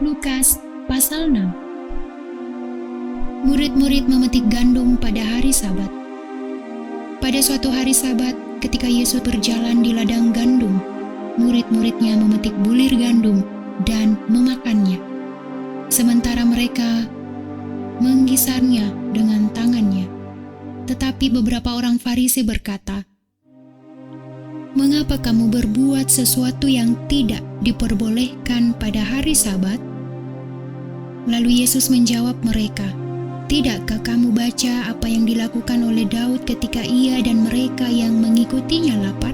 Lukas pasal 6. Murid-murid memetik gandum pada hari Sabat. Pada suatu hari Sabat, ketika Yesus berjalan di ladang gandum, murid-muridnya memetik bulir gandum dan memakannya. Sementara mereka menggisarnya dengan tangannya. Tetapi beberapa orang Farisi berkata, "Mengapa kamu berbuat sesuatu yang tidak diperbolehkan pada hari Sabat?" Lalu Yesus menjawab mereka, "Tidakkah kamu baca apa yang dilakukan oleh Daud ketika ia dan mereka yang mengikutinya lapar?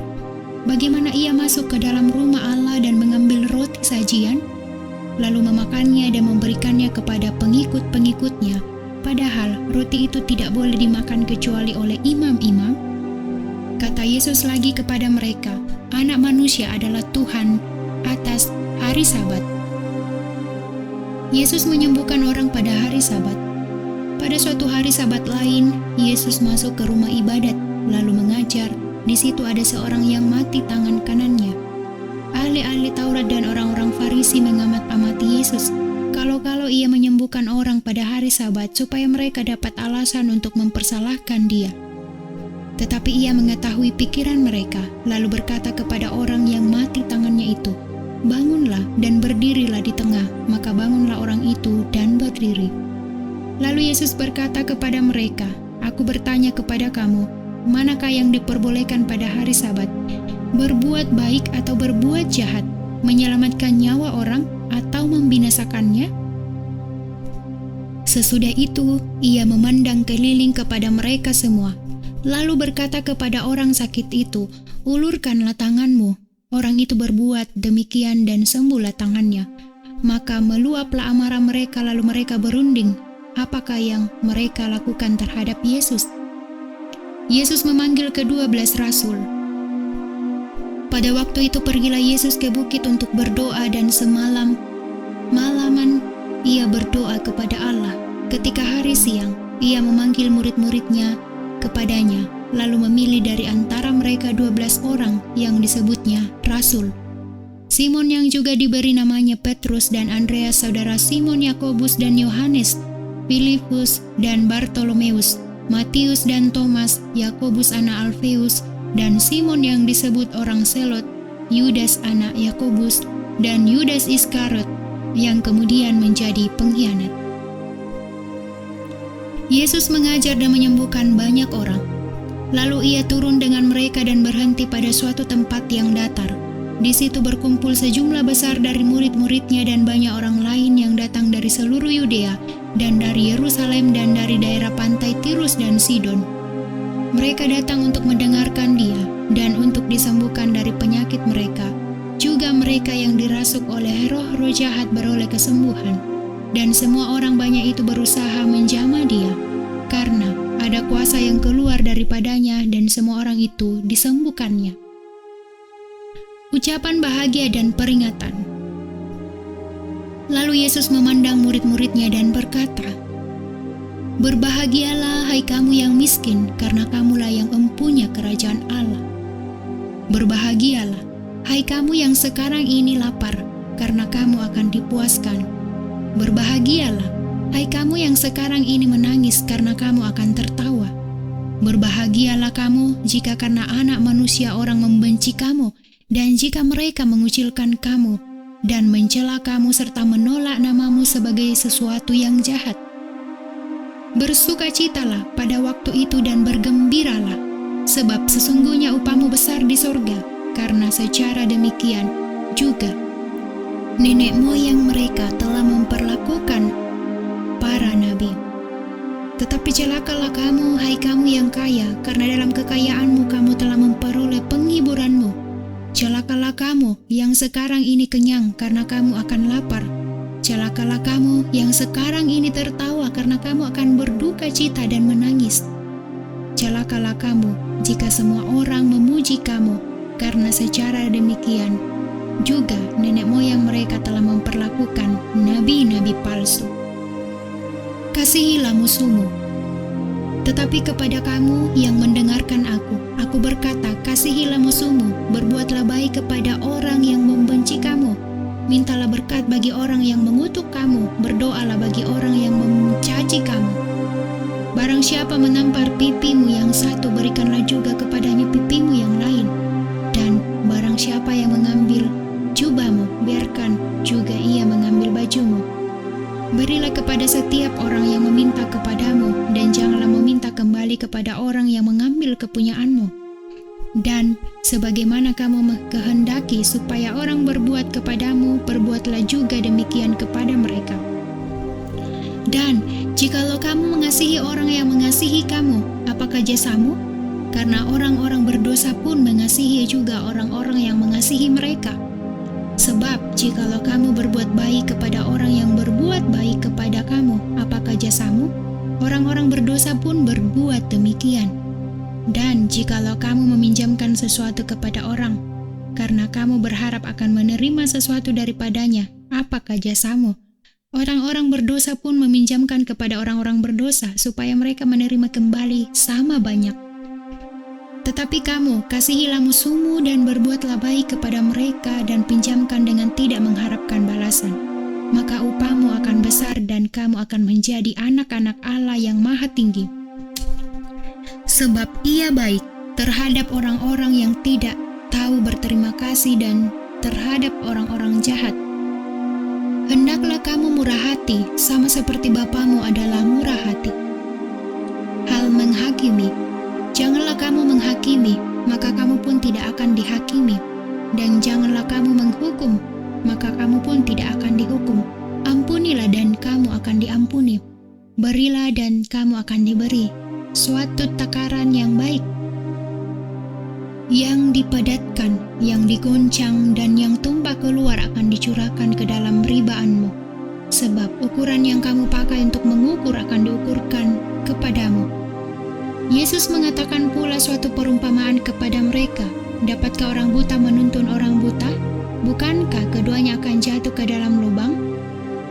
Bagaimana ia masuk ke dalam rumah Allah dan mengambil roti sajian, lalu memakannya dan memberikannya kepada pengikut-pengikutnya, padahal roti itu tidak boleh dimakan kecuali oleh imam-imam?" Kata Yesus lagi kepada mereka, "Anak manusia adalah Tuhan atas hari Sabat." Yesus menyembuhkan orang pada hari Sabat. Pada suatu hari Sabat lain, Yesus masuk ke rumah ibadat, lalu mengajar. Di situ ada seorang yang mati tangan kanannya. Ahli-ahli Taurat dan orang-orang Farisi mengamat-amati Yesus, kalau-kalau ia menyembuhkan orang pada hari Sabat supaya mereka dapat alasan untuk mempersalahkan dia. Tetapi ia mengetahui pikiran mereka, lalu berkata kepada orang yang mati tangannya itu, "Bangunlah dan berdirilah di tengah." Maka bangunlah orang itu dan berdiri. Lalu Yesus berkata kepada mereka, "Aku bertanya kepada kamu, manakah yang diperbolehkan pada hari Sabat? Berbuat baik atau berbuat jahat? Menyelamatkan nyawa orang atau membinasakannya?" Sesudah itu, ia memandang keliling kepada mereka semua, lalu berkata kepada orang sakit itu, "Ulurkanlah tanganmu." Orang itu berbuat demikian dan sembuhlah tangannya. Maka meluaplah amarah mereka, lalu mereka berunding, apakah yang mereka lakukan terhadap Yesus. Yesus memanggil ke-12 rasul. Pada waktu itu pergilah Yesus ke bukit untuk berdoa, dan malaman ia berdoa kepada Allah. Ketika hari siang, ia memanggil murid-muridnya kepadanya, lalu memilih dari antara mereka 12 orang yang disebutnya rasul. Simon yang juga diberi namanya Petrus dan Andreas saudara Simon, Yakobus dan Yohanes, Filipus dan Bartolomeus, Matius dan Thomas, Yakobus anak Alfeus, dan Simon yang disebut orang Selot, Yudas anak Yakobus, dan Yudas Iskariot yang kemudian menjadi pengkhianat. Yesus mengajar dan menyembuhkan banyak orang. Lalu ia turun dengan mereka dan berhenti pada suatu tempat yang datar. Di situ berkumpul sejumlah besar dari murid-muridnya dan banyak orang lain yang datang dari seluruh Yudea dan dari Yerusalem dan dari daerah pantai Tirus dan Sidon. Mereka datang untuk mendengarkan dia dan untuk disembuhkan dari penyakit mereka. Juga mereka yang dirasuk oleh roh-roh jahat beroleh kesembuhan. Dan semua orang banyak itu berusaha menjamah dia, karena ada kuasa yang keluar daripadanya dan semua orang itu disembuhkannya. Ucapan bahagia dan peringatan. Lalu Yesus memandang murid-muridnya dan berkata, "Berbahagialah hai kamu yang miskin, karena kamulah yang empunya kerajaan Allah. Berbahagialah hai kamu yang sekarang ini lapar, karena kamu akan dipuaskan. Berbahagialah hai kamu yang sekarang ini menangis, karena kamu akan tertawa. Berbahagialah kamu jika karena Anak Manusia orang membenci kamu, dan jika mereka mengucilkan kamu dan mencela kamu serta menolak namamu sebagai sesuatu yang jahat. Bersukacitalah pada waktu itu dan bergembiralah, sebab sesungguhnya upahmu besar di sorga, karena secara demikian juga nenek moyang mereka telah memperlakukan para nabi. Tetapi celakalah kamu, hai kamu yang kaya, karena dalam kekayaanmu kamu telah memperoleh penghiburanmu. Celakalah kamu yang sekarang ini kenyang, karena kamu akan lapar. Celakalah kamu yang sekarang ini tertawa, karena kamu akan berduka cita dan menangis. Celakalah kamu jika semua orang memuji kamu, karena secara demikian juga nenek moyang mereka telah memperlakukan nabi-nabi palsu. Kasihilah musuhmu. Tetapi kepada kamu yang mendengarkan aku berkata, kasihilah musuhmu, berbuatlah baik kepada orang yang membenci kamu, mintalah berkat bagi orang yang mengutuk kamu, berdoalah bagi orang yang mencaci kamu. Barang siapa menampar pipimu yang satu, berikanlah juga kepadanya pipimu yang lain. Dan barang siapa yang mengambil jubahmu, biarkan juga ia mengambil bajumu. Berilah kepada setiap orang yang meminta kepadamu, dan janganlah meminta kembali kepada orang yang mengambil kepunyaanmu. Dan sebagaimana kamu kehendaki supaya orang berbuat kepadamu, perbuatlah juga demikian kepada mereka. Dan jikalau kamu mengasihi orang yang mengasihi kamu, apakah jasamu? Karena orang-orang berdosa pun mengasihi juga orang-orang yang mengasihi mereka. Sebab jikalau kamu berbuat baik kepada orang yang berbuat baik kepada kamu, apakah jasamu? Orang-orang berdosa pun berbuat demikian. Dan jikalau kamu meminjamkan sesuatu kepada orang, karena kamu berharap akan menerima sesuatu daripadanya, apakah jasamu? Orang-orang berdosa pun meminjamkan kepada orang-orang berdosa, supaya mereka menerima kembali sama banyak. Tetapi kamu, kasihilah musuhmu dan berbuatlah baik kepada mereka dan pinjamkan dengan tidak mengharapkan balasan. Maka upahmu akan besar dan kamu akan menjadi anak-anak Allah yang Maha Tinggi. Sebab Ia baik terhadap orang-orang yang tidak tahu berterima kasih dan terhadap orang-orang jahat. Hendaklah kamu murah hati, sama seperti Bapamu adalah murah hati. Hal menghakimi. Janganlah kamu menghakimi, maka kamu pun tidak akan dihakimi. Dan janganlah kamu menghukum, maka kamu pun tidak akan dihukum. Ampunilah dan kamu akan diampuni. Berilah dan kamu akan diberi. Suatu takaran yang baik, yang dipadatkan, yang digoncang, dan yang tumpah keluar akan dicurahkan ke dalam ribaanmu. Sebab ukuran yang kamu pakai untuk mengukur akan diukurkan kepadamu. Yesus mengatakan pula suatu perumpamaan kepada mereka. Dapatkah orang buta menuntun orang buta? Bukankah keduanya akan jatuh ke dalam lubang?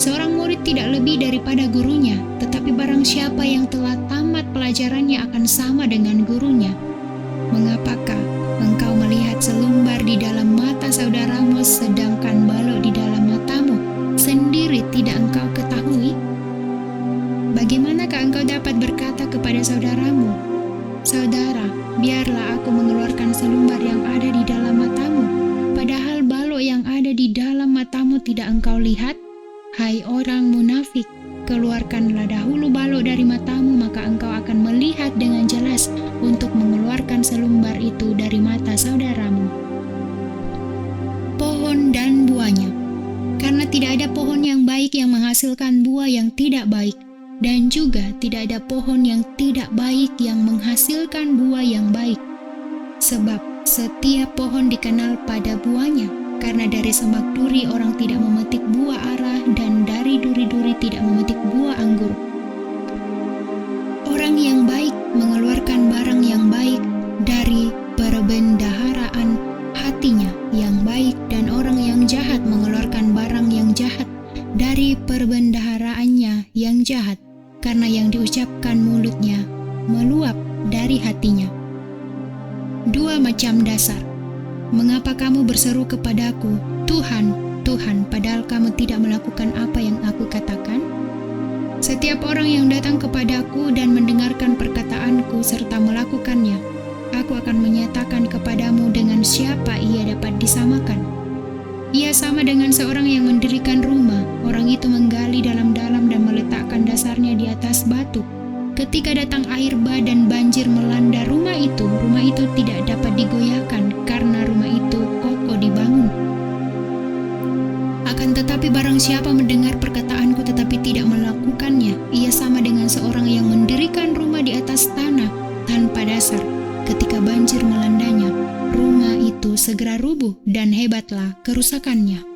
Seorang murid tidak lebih daripada gurunya, tetapi barang siapa yang telah tamat pelajarannya akan sama dengan gurunya. Mengapakah engkau melihat selumbar di dalam mata saudaramu, sedangkan balok di dalam matamu sendiri tidak engkau ketahui? Bagaimanakah engkau dapat berkata kepada saudaramu, "Saudara, biarlah aku mengeluarkan selumbar yang ada di dalam matamu," padahal balok yang ada di dalam matamu tidak engkau lihat? Hai orang munafik, keluarkanlah dahulu balok dari matamu, maka engkau akan melihat dengan jelas untuk mengeluarkan selumbar itu dari mata saudaramu. Pohon dan buahnya. Karena tidak ada pohon yang baik yang menghasilkan buah yang tidak baik, dan juga tidak ada pohon yang tidak baik yang menghasilkan buah yang baik. Sebab setiap pohon dikenal pada buahnya. Karena dari semak duri orang tidak memetik buah ara, dan dari duri-duri tidak memetik buah anggur. Orang yang baik mengeluarkan barang yang baik dari perbendaharaan hatinya yang baik, dan orang yang jahat mengeluarkan barang yang jahat dari perbendaharaannya yang jahat, karena yang diucapkan mulutnya meluap dari hatinya. Dua macam dasar. Mengapa kamu berseru kepadaku, Tuhan, Tuhan, padahal kamu tidak melakukan apa yang aku katakan? Setiap orang yang datang kepadaku dan mendengarkan perkataanku serta melakukannya, aku akan menyatakan kepadamu dengan siapa ia dapat disamakan. Ia sama dengan seorang yang mendirikan rumah. Orang itu menggali dalam-dalam dan meletakkan dasarnya di atas batu. Ketika datang air bah dan banjir melanda rumah itu tidak dapat digoyahkan karena rumah itu kokoh dibangun. Akan tetapi barang siapa mendengar perkataanku tetapi tidak melakukannya, ia sama dengan seorang yang mendirikan rumah di atas tanah tanpa dasar. Ketika banjir melandanya, rumah itu segera rubuh dan hebatlah kerusakannya.